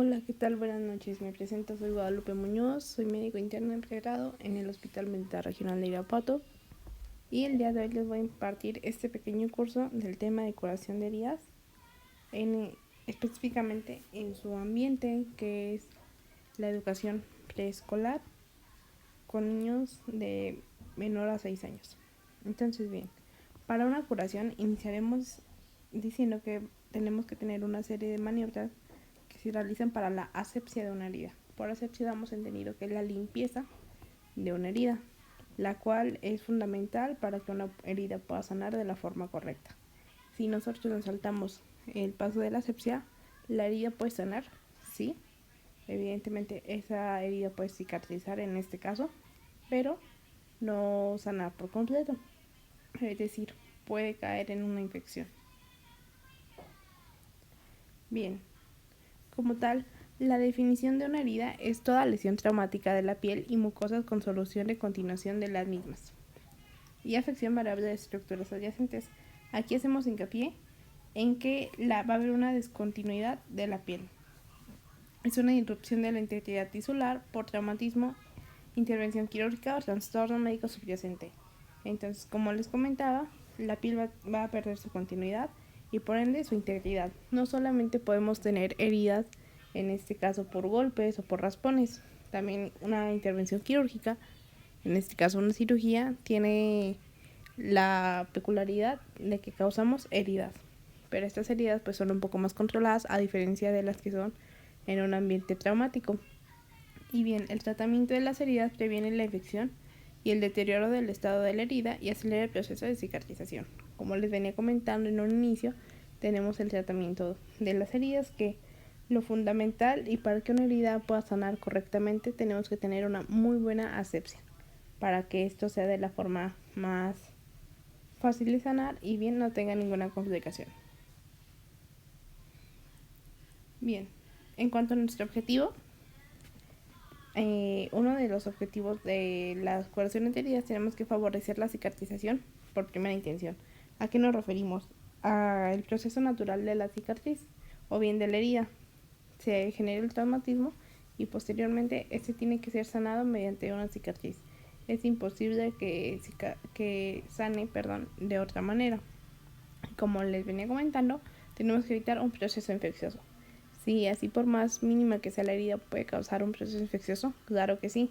Hola, ¿qué tal? Buenas noches. Me presento, soy Guadalupe Muñoz, soy médico interno integrado en el Hospital Militar Regional de Irapuato y el día de hoy les voy a impartir este pequeño curso del tema de curación de heridas, específicamente en su ambiente, que es la educación preescolar con niños de menor a 6 años. Entonces, bien, para una curación iniciaremos diciendo que tenemos que tener una serie de maniobras que se realizan para la asepsia de una herida. Por asepsia damos entendido que es la limpieza de una herida, la cual es fundamental para que una herida pueda sanar de la forma correcta. Si nosotros nos saltamos el paso de la asepsia, la herida puede sanar, sí. Evidentemente esa herida puede cicatrizar en este caso, pero no sanar por completo. Es decir, puede caer en una infección. Bien, como tal, la definición de una herida es toda lesión traumática de la piel y mucosas con solución de continuación de las mismas y afección variable de estructuras adyacentes. Aquí hacemos hincapié en que va a haber una discontinuidad de la piel. Es una interrupción de la integridad tisular por traumatismo, intervención quirúrgica o trastorno médico subyacente. Entonces, como les comentaba, la piel va a perder su continuidad y por ende su integridad. No solamente podemos tener heridas, en este caso por golpes o por raspones, también una intervención quirúrgica, en este caso una cirugía, tiene la peculiaridad de que causamos heridas. Pero estas heridas pues son un poco más controladas a diferencia de las que son en un ambiente traumático. Y bien, el tratamiento de las heridas previene la infección y el deterioro del estado de la herida y acelera el proceso de cicatrización. Como les venía comentando en un inicio, tenemos el tratamiento de las heridas, que lo fundamental, y para que una herida pueda sanar correctamente tenemos que tener una muy buena asepsia para que esto sea de la forma más fácil de sanar y bien no tenga ninguna complicación. Bien, en cuanto a nuestro objetivo, uno de los objetivos de las curaciones de heridas tenemos que favorecer la cicatrización por primera intención. ¿A qué nos referimos? Al proceso natural de la cicatriz o bien de la herida. Se genera el traumatismo y posteriormente este tiene que ser sanado mediante una cicatriz. Es imposible que sane de otra manera. Como les venía comentando, tenemos que evitar un proceso infeccioso. Sí, así por más mínima que sea la herida puede causar un proceso infeccioso, claro que sí.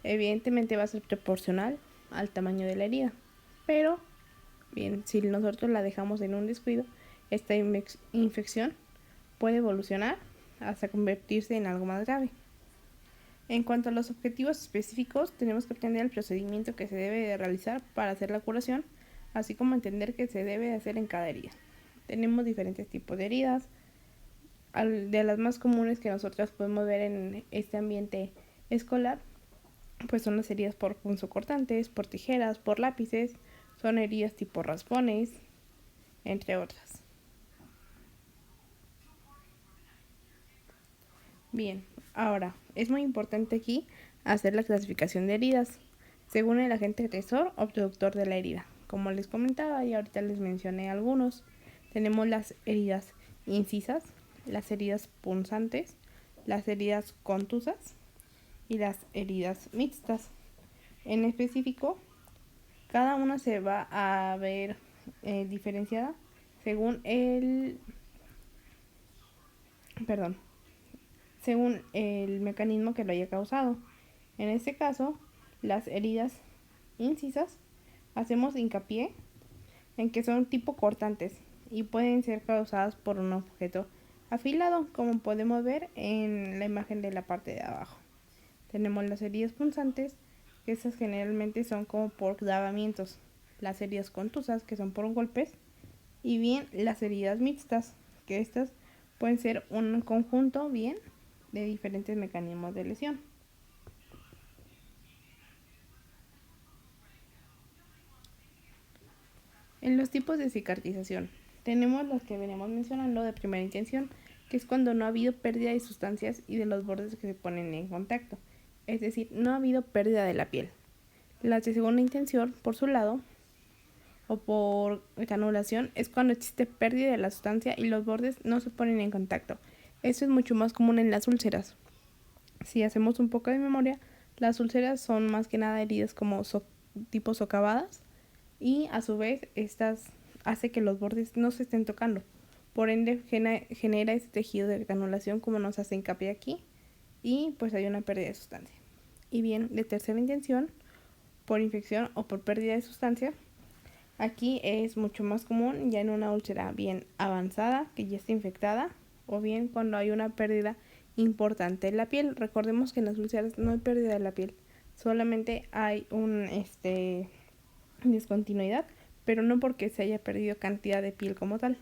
Evidentemente va a ser proporcional al tamaño de la herida. Pero, bien, si nosotros la dejamos en un descuido, esta infección puede evolucionar hasta convertirse en algo más grave. En cuanto a los objetivos específicos, tenemos que aprender el procedimiento que se debe de realizar para hacer la curación, así como entender qué se debe de hacer en cada herida. Tenemos diferentes tipos de heridas. De las más comunes que nosotros podemos ver en este ambiente escolar, pues son las heridas por punzocortantes, por tijeras, por lápices, son heridas tipo raspones, entre otras. Bien, ahora, es muy importante aquí hacer la clasificación de heridas según el agente agresor o productor de la herida. Como les comentaba y ahorita les mencioné algunos, tenemos las heridas incisas, las heridas punzantes, las heridas contusas y las heridas mixtas. En específico, cada una se va a ver diferenciada según perdón, según el mecanismo que lo haya causado. En este caso, las heridas incisas hacemos hincapié en que son tipo cortantes y pueden ser causadas por un objeto afilado, como podemos ver en la imagen de la parte de abajo. Tenemos las heridas punzantes, que estas generalmente son como por clavamientos, las heridas contusas, que son por golpes, y bien las heridas mixtas, que estas pueden ser un conjunto bien de diferentes mecanismos de lesión. En los tipos de cicatrización, tenemos los que venimos mencionando de primera intención, que es cuando no ha habido pérdida de sustancias y de los bordes que se ponen en contacto, es decir, no ha habido pérdida de la piel. Las de segunda intención, por su lado, o por granulación, es cuando existe pérdida de la sustancia y los bordes no se ponen en contacto. Esto es mucho más común en las úlceras. Si hacemos un poco de memoria, las úlceras son más que nada heridas como tipo socavadas y a su vez estas hace que los bordes no se estén tocando. Por ende genera este tejido de granulación como nos hace hincapié aquí y pues hay una pérdida de sustancia. Y bien, de tercera intención, por infección o por pérdida de sustancia, aquí es mucho más común ya en una úlcera bien avanzada que ya está infectada o bien cuando hay una pérdida importante en la piel. Recordemos que en las úlceras no hay pérdida de la piel, solamente hay un discontinuidad, pero no porque se haya perdido cantidad de piel como tal.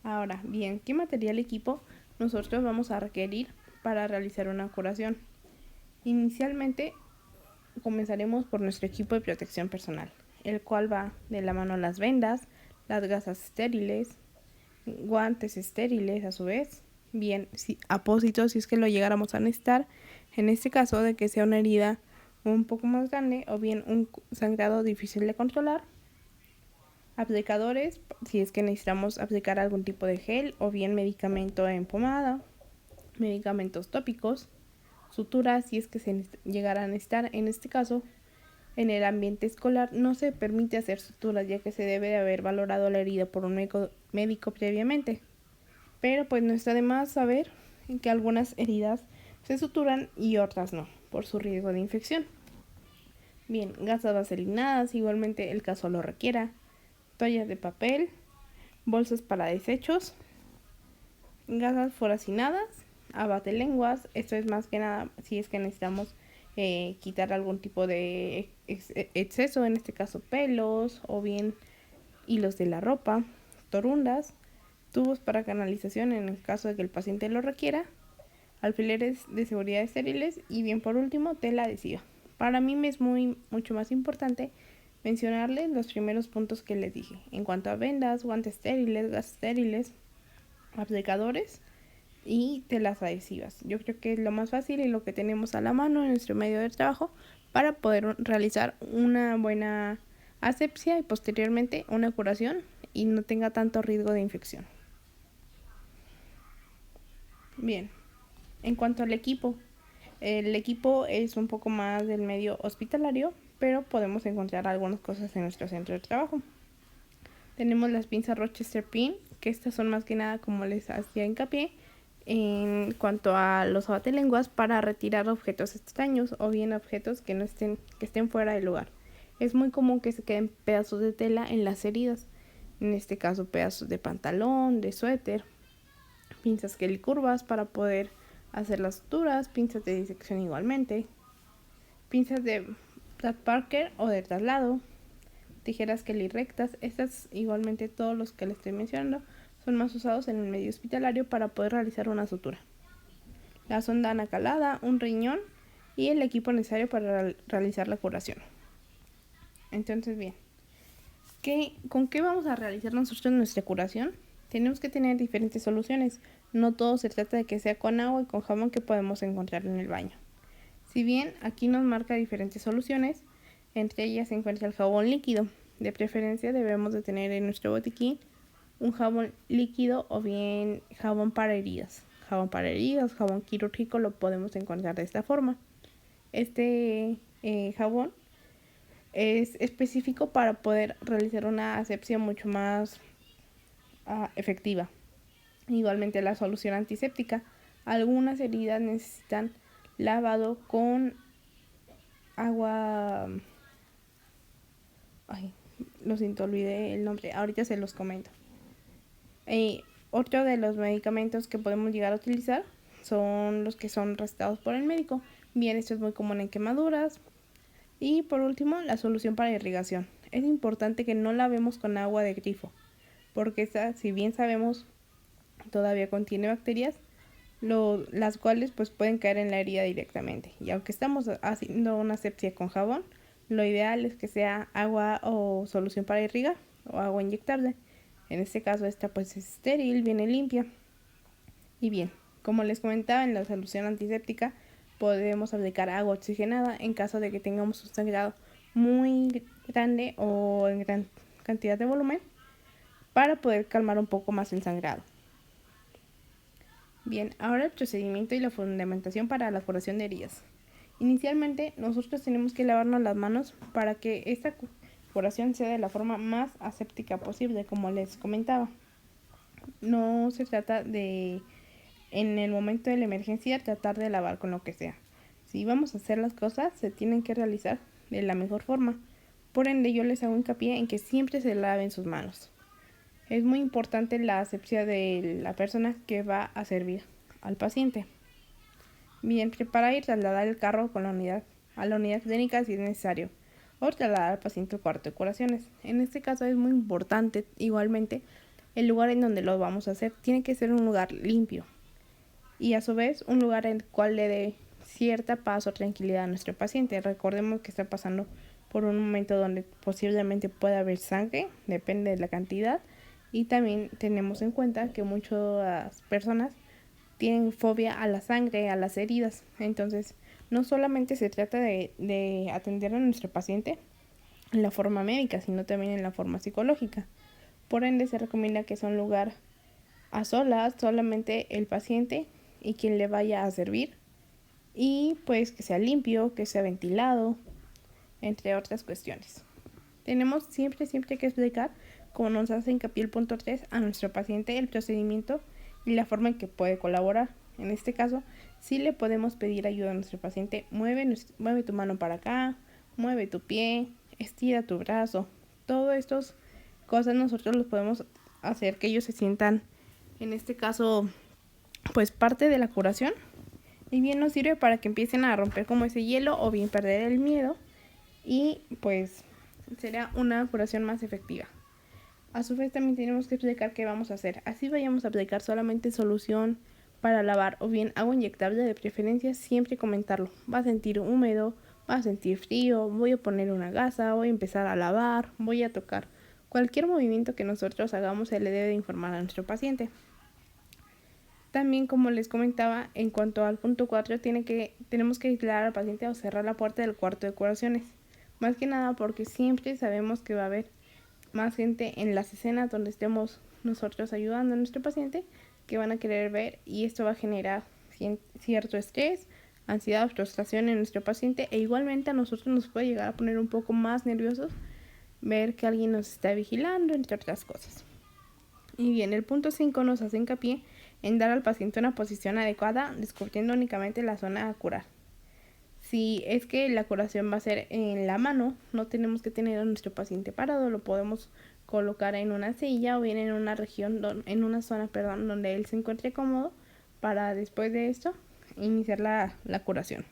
Ahora, bien, ¿qué material equipo nosotros vamos a requerir para realizar una curación? Inicialmente comenzaremos por nuestro equipo de protección personal, el cual va de la mano las vendas, las gasas estériles, guantes estériles a su vez, bien, apósitos si es que lo llegáramos a necesitar, en este caso de que sea una herida un poco más grande o bien un sangrado difícil de controlar, aplicadores si es que necesitamos aplicar algún tipo de gel o bien medicamento en pomada, medicamentos tópicos, suturas si es que se llegarán a necesitar. En este caso, en el ambiente escolar no se permite hacer suturas ya que se debe de haber valorado la herida por un médico previamente. Pero pues no está de más saber que algunas heridas se suturan y otras no, por su riesgo de infección. Bien, gasas vaselinadas, igualmente el caso lo requiera, toallas de papel, bolsas para desechos, gasas foracinadas, abatelenguas, esto es más que nada si es que necesitamos quitar algún tipo de exceso, en este caso pelos o bien hilos de la ropa, torundas, tubos para canalización en el caso de que el paciente lo requiera, alfileres de seguridad estériles y bien por último tela adhesiva. Para mí me es mucho más importante mencionarles los primeros puntos que les dije en cuanto a vendas, guantes estériles, gasas estériles, aplicadores y telas adhesivas. Yo creo que es lo más fácil y lo que tenemos a la mano en nuestro medio de trabajo para poder realizar una buena asepsia y posteriormente una curación y no tenga tanto riesgo de infección. Bien, en cuanto al equipo, el equipo es un poco más del medio hospitalario, pero podemos encontrar algunas cosas en nuestro centro de trabajo. Tenemos las pinzas Rochester Pin, que estas son más que nada, como les hacía hincapié, en cuanto a los abatelenguas para retirar objetos extraños o bien objetos que estén fuera del lugar. Es muy común que se queden pedazos de tela en las heridas, en este caso pedazos de pantalón, de suéter, pinzas curvas para poder hacer las suturas, pinzas de disección igualmente, pinzas de Brad Parker o de traslado, tijeras Kelly rectas. Estas igualmente, todos los que les estoy mencionando son más usados en el medio hospitalario para poder realizar una sutura. La sonda anacalada, un riñón y el equipo necesario para realizar la curación. Entonces, bien, ¿con qué vamos a realizar nosotros nuestra curación? Tenemos que tener diferentes soluciones. No todo se trata de que sea con agua y con jabón que podemos encontrar en el baño. Si bien aquí nos marca diferentes soluciones, entre ellas se encuentra el jabón líquido. De preferencia debemos de tener en nuestro botiquín un jabón líquido o bien jabón para heridas. Jabón para heridas, jabón quirúrgico lo podemos encontrar de esta forma. Este jabón es específico para poder realizar una asepsia mucho más efectiva. Igualmente la solución antiséptica. Algunas heridas necesitan lavado con agua. Ay, lo siento, olvidé el nombre. Ahorita se los comento. Otro de los medicamentos que podemos llegar a utilizar son los que son recetados por el médico. Bien, esto es muy común en quemaduras. Y por último, la solución para irrigación. Es importante que no lavemos con agua de grifo, porque esta, si bien sabemos, todavía contiene bacterias, las cuales pues pueden caer en la herida directamente. Y aunque estamos haciendo una asepsia con jabón, lo ideal es que sea agua o solución para irrigar o agua inyectable. En este caso esta pues es estéril, viene limpia. Y bien, como les comentaba, en la solución antiséptica podemos aplicar agua oxigenada en caso de que tengamos un sangrado muy grande o en gran cantidad de volumen. para poder calmar un poco más el sangrado. Bien, ahora el procedimiento y la fundamentación para la curación de heridas. Inicialmente, nosotros tenemos que lavarnos las manos para que esta curación sea de la forma más aséptica posible, como les comentaba. No se trata de, en el momento de la emergencia, tratar de lavar con lo que sea. Si vamos a hacer las cosas, se tienen que realizar de la mejor forma. Por ende, yo les hago hincapié en que siempre se laven sus manos. Es muy importante la asepsia de la persona que va a servir al paciente. Bien, preparar y trasladar el carro con a la unidad clínica si es necesario, o trasladar al paciente al cuarto de curaciones. En este caso es muy importante, igualmente, el lugar en donde lo vamos a hacer tiene que ser un lugar limpio y a su vez un lugar en el cual le dé cierta paz o tranquilidad a nuestro paciente. Recordemos que está pasando por un momento donde posiblemente pueda haber sangre, depende de la cantidad, y también tenemos en cuenta que muchas personas tienen fobia a la sangre, a las heridas. Entonces, no solamente se trata de atender a nuestro paciente en la forma médica, sino también en la forma psicológica. Por ende, se recomienda que sea un lugar a solas, solamente el paciente y quien le vaya a servir. Y pues que sea limpio, que sea ventilado, entre otras cuestiones. Tenemos siempre que explicar, como nos hace hincapié el punto 3, a nuestro paciente el procedimiento y la forma en que puede colaborar. En este caso, sí le podemos pedir ayuda a nuestro paciente. Mueve tu mano para acá, mueve tu pie, estira tu brazo. Todas estas cosas nosotros los podemos hacer que ellos se sientan, en este caso, pues parte de la curación. Y bien nos sirve para que empiecen a romper como ese hielo o bien perder el miedo. Y pues será una curación más efectiva. A su vez también tenemos que explicar qué vamos a hacer. Así vayamos a aplicar solamente solución para lavar o bien agua inyectable, de preferencia siempre comentarlo. Va a sentir húmedo, va a sentir frío, voy a poner una gasa, voy a empezar a lavar, voy a tocar. Cualquier movimiento que nosotros hagamos se le debe informar a nuestro paciente. También, como les comentaba, en cuanto al punto 4, tenemos que aislar al paciente o cerrar la puerta del cuarto de curaciones. Más que nada porque siempre sabemos que va a haber más gente en las escenas donde estemos nosotros ayudando a nuestro paciente que van a querer ver, y esto va a generar cierto estrés, ansiedad o frustración en nuestro paciente, e igualmente a nosotros nos puede llegar a poner un poco más nerviosos ver que alguien nos está vigilando, entre otras cosas. Y bien, el punto 5 nos hace hincapié en dar al paciente una posición adecuada, descubriendo únicamente la zona a curar. Si es que la curación va a ser en la mano, no tenemos que tener a nuestro paciente parado, lo podemos colocar en una silla o bien en una en una zona, donde él se encuentre cómodo para después de esto iniciar la curación.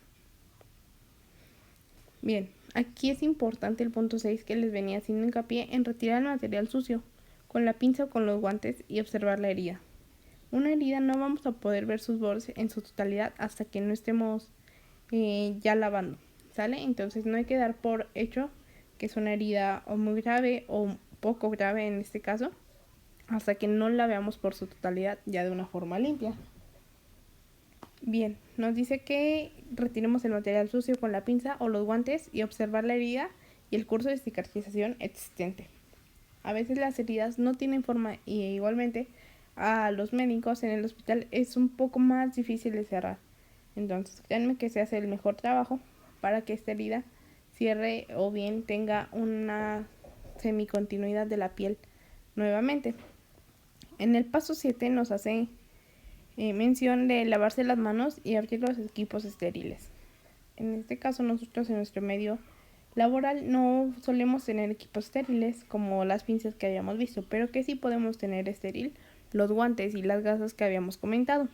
Bien, aquí es importante el punto 6 que les venía haciendo hincapié en retirar el material sucio con la pinza o con los guantes y observar la herida. Una herida no vamos a poder ver sus bordes en su totalidad hasta que no estemos ya lavando, ¿sale? Entonces no hay que dar por hecho que es una herida o muy grave o poco grave en este caso, hasta que no la veamos por su totalidad ya de una forma limpia. Bien, nos dice que retiremos el material sucio con la pinza o los guantes y observar la herida y el curso de cicatrización existente. A veces las heridas no tienen forma y igualmente a los médicos en el hospital es un poco más difícil de cerrar. Entonces, créanme que se hace el mejor trabajo para que esta herida cierre o bien tenga una semicontinuidad de la piel nuevamente. En el paso 7 nos hace mención de lavarse las manos y abrir los equipos estériles. En este caso, nosotros en nuestro medio laboral no solemos tener equipos estériles como las pinzas que habíamos visto, pero que sí podemos tener estéril los guantes y las gasas que habíamos comentado,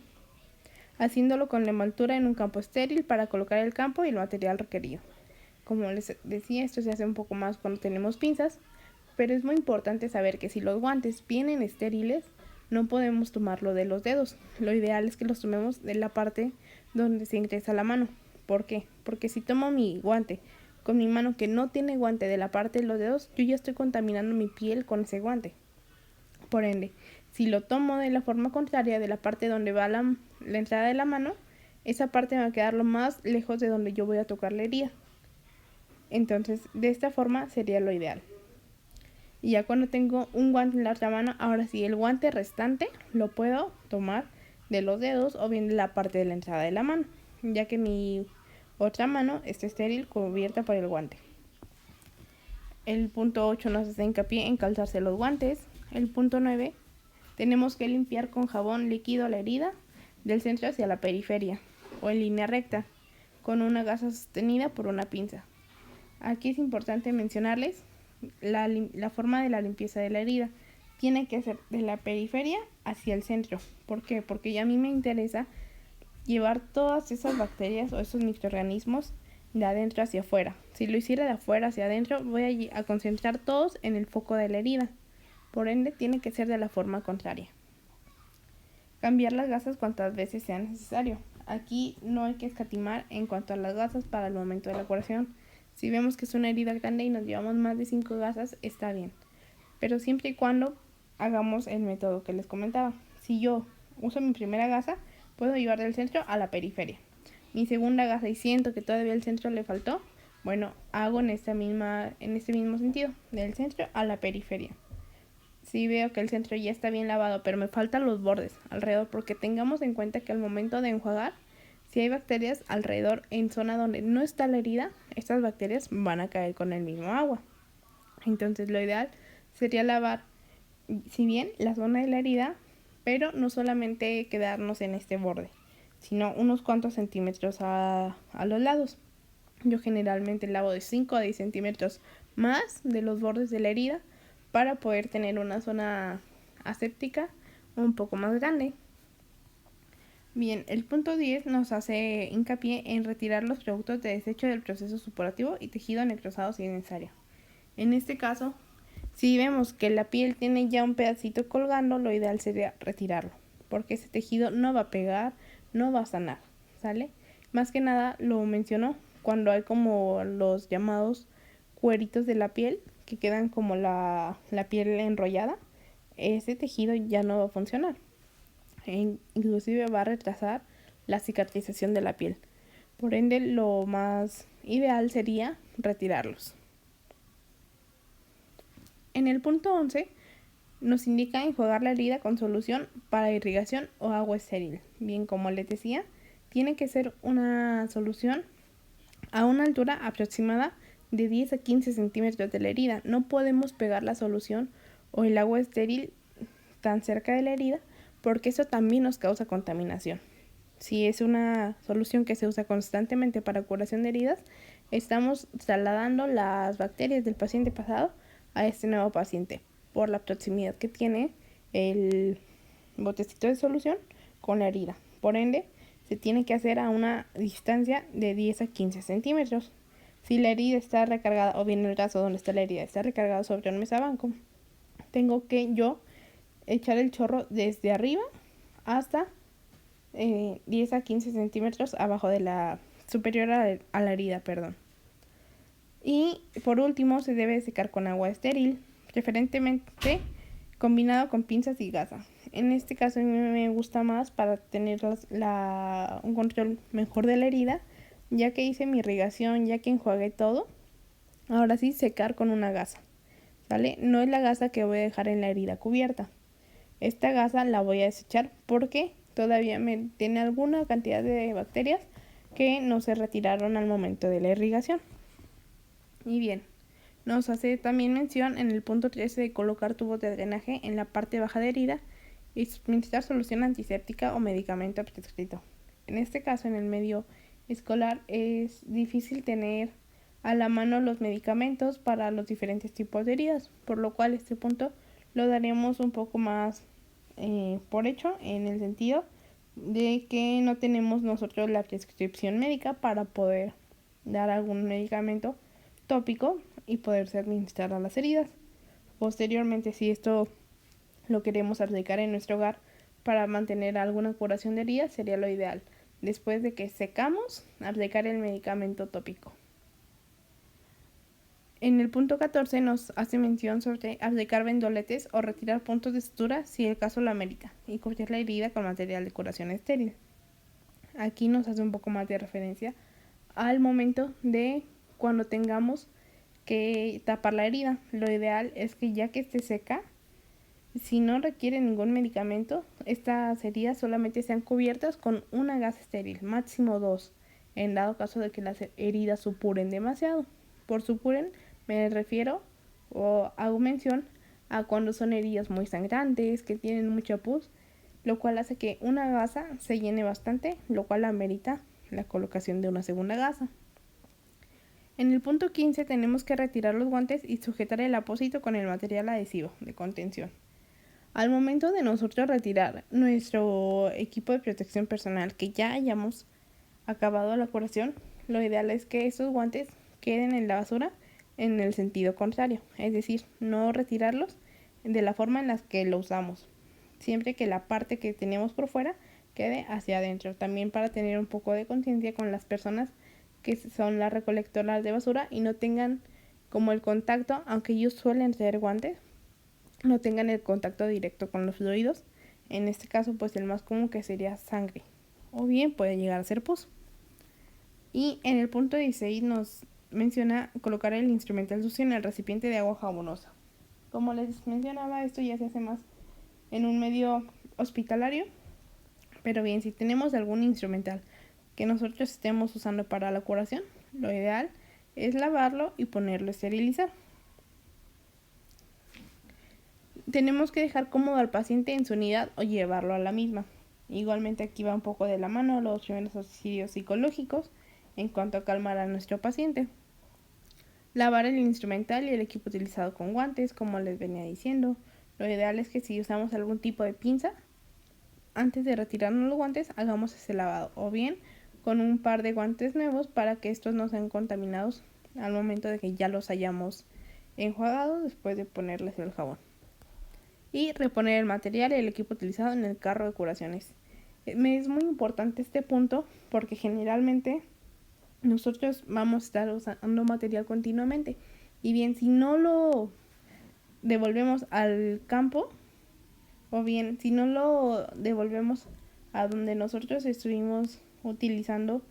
haciéndolo con la envoltura en un campo estéril para colocar el campo y el material requerido. Como les decía, esto se hace un poco más cuando tenemos pinzas, pero es muy importante saber que si los guantes vienen estériles, no podemos tomarlo de los dedos. Lo ideal es que los tomemos de la parte donde se ingresa la mano. ¿Por qué? Porque si tomo mi guante con mi mano que no tiene guante de la parte de los dedos, yo ya estoy contaminando mi piel con ese guante. Por ende, si lo tomo de la forma contraria, de la parte donde va la entrada de la mano, esa parte va a quedar lo más lejos de donde yo voy a tocar la herida. Entonces, de esta forma sería lo ideal. Y ya cuando tengo un guante en la otra mano, ahora sí, el guante restante lo puedo tomar de los dedos o bien de la parte de la entrada de la mano, ya que mi otra mano está estéril cubierta por el guante. El punto 8 nos hace hincapié en calzarse los guantes. El punto 9, tenemos que limpiar con jabón líquido la herida del centro hacia la periferia o en línea recta, con una gasa sostenida por una pinza. Aquí es importante mencionarles la forma de la limpieza de la herida. Tiene que ser de la periferia hacia el centro. ¿Por qué? Porque ya a mí me interesa llevar todas esas bacterias o esos microorganismos de adentro hacia afuera. Si lo hiciera de afuera hacia adentro, voy a concentrar todos en el foco de la herida. Por ende, tiene que ser de la forma contraria. Cambiar las gasas cuantas veces sea necesario. Aquí no hay que escatimar en cuanto a las gasas para el momento de la curación. Si vemos que es una herida grande y nos llevamos más de 5 gasas, está bien. Pero siempre y cuando hagamos el método que les comentaba. Si yo uso mi primera gasa, puedo llevar del centro a la periferia. Mi segunda gasa y siento que todavía el centro le faltó, bueno, hago en este mismo sentido, del centro a la periferia. Si veo que el centro ya está bien lavado, pero me faltan los bordes alrededor, porque tengamos en cuenta que al momento de enjuagar, si hay bacterias alrededor en zona donde no está la herida, estas bacterias van a caer con el mismo agua. Entonces lo ideal sería lavar, si bien la zona de la herida, pero no solamente quedarnos en este borde, sino unos cuantos centímetros a los lados. Yo generalmente lavo de 5 a 10 centímetros más de los bordes de la herida para poder tener una zona aséptica un poco más grande. Bien, el punto 10 nos hace hincapié en retirar los productos de desecho del proceso supurativo y tejido necrosado si es necesario. En este caso, si vemos que la piel tiene ya un pedacito colgando, lo ideal sería retirarlo, porque ese tejido no va a pegar, no va a sanar, ¿sale? Más que nada lo menciono cuando hay como los llamados cueritos de la piel, que quedan como la piel enrollada, ese tejido ya no va a funcionar. Inclusive va a retrasar la cicatrización de la piel. Por ende, lo más ideal sería retirarlos. En el punto 11 nos indica enjuagar la herida con solución para irrigación o agua estéril. Bien, como les decía, tiene que ser una solución a una altura aproximada de 10 a 15 centímetros de la herida. No podemos pegar la solución o el agua estéril tan cerca de la herida porque eso también nos causa contaminación. Si es una solución que se usa constantemente para curación de heridas, estamos trasladando las bacterias del paciente pasado a este nuevo paciente por la proximidad que tiene el botecito de solución con la herida. Por ende, se tiene que hacer a una distancia de 10 a 15 centímetros. Si la herida está recargada, o bien el brazo donde está la herida está recargado sobre un mesabanco, tengo que yo echar el chorro desde arriba hasta 10 a 15 centímetros abajo de la superior a la herida, perdón. Y por último se debe secar con agua estéril, preferentemente combinado con pinzas y gasa. En este caso a mí me gusta más para tener un control mejor de la herida, ya que hice mi irrigación, ya que enjuagué todo. Ahora sí, secar con una gasa, ¿sale? No es la gasa que voy a dejar en la herida cubierta. Esta gasa la voy a desechar porque todavía me tiene alguna cantidad de bacterias que no se retiraron al momento de la irrigación. Y bien, nos hace también mención en el punto 13 de colocar tubos de drenaje en la parte baja de herida y suministrar solución antiséptica o medicamento prescrito. En este caso, en el medio escolar es difícil tener a la mano los medicamentos para los diferentes tipos de heridas, por lo cual este punto lo daremos un poco más por hecho en el sentido de que no tenemos nosotros la prescripción médica para poder dar algún medicamento tópico y poderse administrar a las heridas. Posteriormente, si esto lo queremos aplicar en nuestro hogar para mantener alguna curación de heridas, sería lo ideal. Después de que secamos, aplicar el medicamento tópico. En el punto 14 nos hace mención sobre aplicar vendoletes o retirar puntos de sutura si el caso lo amerita y cubrir la herida con material de curación estéril. Aquí nos hace un poco más de referencia al momento de cuando tengamos que tapar la herida. Lo ideal es que ya que esté seca, si no requiere ningún medicamento, estas heridas solamente sean cubiertas con una gasa estéril, máximo 2, en dado caso de que las heridas supuren demasiado. Por supuren me refiero o hago mención a cuando son heridas muy sangrantes, que tienen mucha pus, lo cual hace que una gasa se llene bastante, lo cual amerita la colocación de una segunda gasa. En el punto 15 tenemos que retirar los guantes y sujetar el apósito con el material adhesivo de contención. Al momento de nosotros retirar nuestro equipo de protección personal que ya hayamos acabado la curación, lo ideal es que estos guantes queden en la basura en el sentido contrario, es decir, no retirarlos de la forma en la que lo usamos, siempre que la parte que tenemos por fuera quede hacia adentro, también para tener un poco de conciencia con las personas que son las recolectoras de basura y no tengan como el contacto, aunque ellos suelen traer guantes, no tengan el contacto directo con los fluidos. En este caso, pues el más común que sería sangre, o bien puede llegar a ser pus. Y en el punto 16 nos menciona colocar el instrumental sucio en el recipiente de agua jabonosa. Como les mencionaba, esto ya se hace más en un medio hospitalario, pero bien, si tenemos algún instrumental que nosotros estemos usando para la curación, lo ideal es lavarlo y ponerlo a esterilizar. Tenemos que dejar cómodo al paciente en su unidad o llevarlo a la misma. Igualmente aquí va un poco de la mano los primeros auxilios psicológicos en cuanto a calmar a nuestro paciente. Lavar el instrumental y el equipo utilizado con guantes, como les venía diciendo. Lo ideal es que si usamos algún tipo de pinza, antes de retirarnos los guantes, hagamos ese lavado. O bien con un par de guantes nuevos para que estos no sean contaminados al momento de que ya los hayamos enjuagado después de ponerles el jabón. Y reponer el material y el equipo utilizado en el carro de curaciones. Me es muy importante este punto porque generalmente nosotros vamos a estar usando material continuamente. Y bien, si no lo devolvemos al campo, o bien si no lo devolvemos a donde nosotros estuvimos utilizando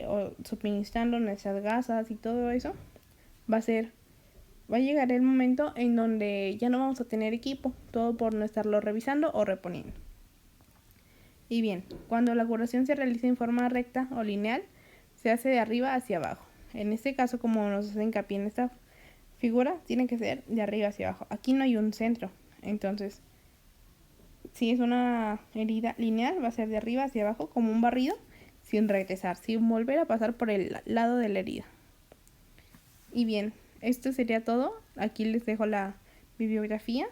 o suministrando nuestras gasas y todo eso, va a llegar el momento en donde ya no vamos a tener equipo, todo por no estarlo revisando o reponiendo. Y bien, cuando la curación se realiza en forma recta o lineal, se hace de arriba hacia abajo. En este caso, como nos hace hincapié en esta figura, tiene que ser de arriba hacia abajo. Aquí no hay un centro, entonces si es una herida lineal, va a ser de arriba hacia abajo como un barrido, sin regresar, sin volver a pasar por el lado de la herida. Y bien, esto sería todo. Aquí les dejo la bibliografía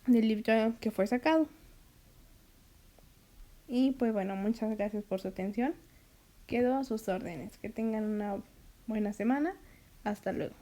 del libro que fue sacado. Y pues bueno, muchas gracias por su atención. Quedo a sus órdenes. Que tengan una buena semana. Hasta luego.